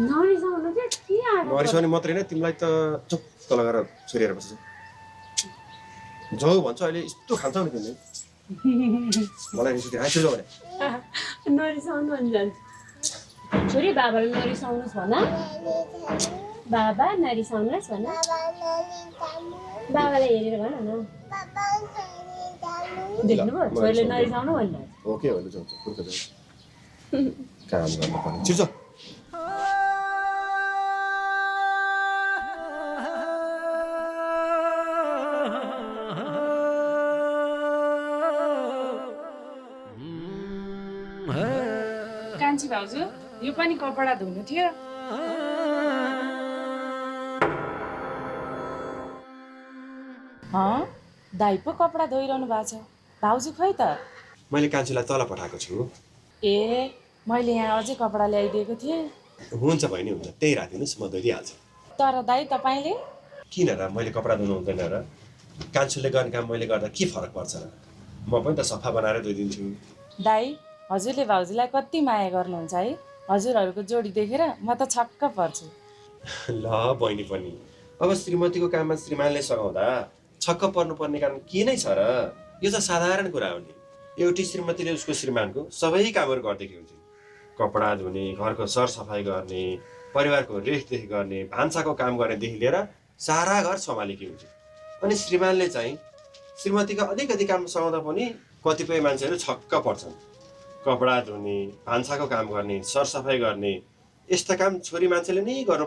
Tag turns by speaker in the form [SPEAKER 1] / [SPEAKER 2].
[SPEAKER 1] नरिसाउनु के आएको
[SPEAKER 2] नरिसाउने मात्रै होइन तिमीलाई त चुप्प लगाएर छोडेर बस्छ जाऊ भन्छ अहिले यस्तो खान्छौ नि तिमीले मलाई रिस उठ्यो आइसक्यो भने
[SPEAKER 1] नरिसाउनु अनि जान्छ छोरी बाबाले नरिसाउनुहोस् भन बाबा नरिसाउनुहोस् भन बाबालाई हेरेर भन न देख्नुभयो छोरीले नरिसाउनु भन्छ
[SPEAKER 2] ओके भने जान्छ पुर्खा जान्छ काम गर्नु पर्ने छिर्छ
[SPEAKER 3] कान्छी भाउजू यो पनि कपडा धुनु थियो दाइ पो कपडा धोइरहनु भएको छ भाउजू खोइ त
[SPEAKER 2] मैले कान्छीलाई तल पठाएको छु
[SPEAKER 3] ए मैले यहाँ अझै कपडा ल्याइदिएको थिएँ
[SPEAKER 2] हुन्छ बहिनी हुन्छ त्यही राखिदिनुहोस् म धोइदिइहाल्छु
[SPEAKER 3] तर दाइ तपाईँले
[SPEAKER 2] किन र मैले कपडा धुनु हुँदैन र कान्छीले गर्ने काम मैले गर्दा के फरक पर्छ र म पनि त सफा बनाएर धोइदिन्छु
[SPEAKER 3] दाइ हजुरले भाउजूलाई कति माया गर्नुहुन्छ है हजुरहरूको जोडी देखेर म त छक्क पर्छु
[SPEAKER 2] ल बहिनी पनि अब श्रीमतीको काममा श्रीमानले सघाउँदा छक्क पर्नुपर्ने कारण के नै छ र यो त साधारण कुरा हो नि एउटी श्रीमतीले उसको श्रीमानको सबै कामहरू गर्दैकी हुन्छन् कपडा धुने घरको सरसफाइ गर्ने परिवारको रेखदेख गर्ने भान्साको काम गर्नेदेखि लिएर सारा घर सम्हालेकी हुन्छ अनि श्रीमानले चाहिँ श्रीमतीको अलिकति काम सघाउँदा पनि कतिपय मान्छेहरू छक्क पर्छन् कपडा धुने भान्साको काम गर्ने सरसफाइ गर्ने यस्ता काम छोरी मान्छेले नै गर्नु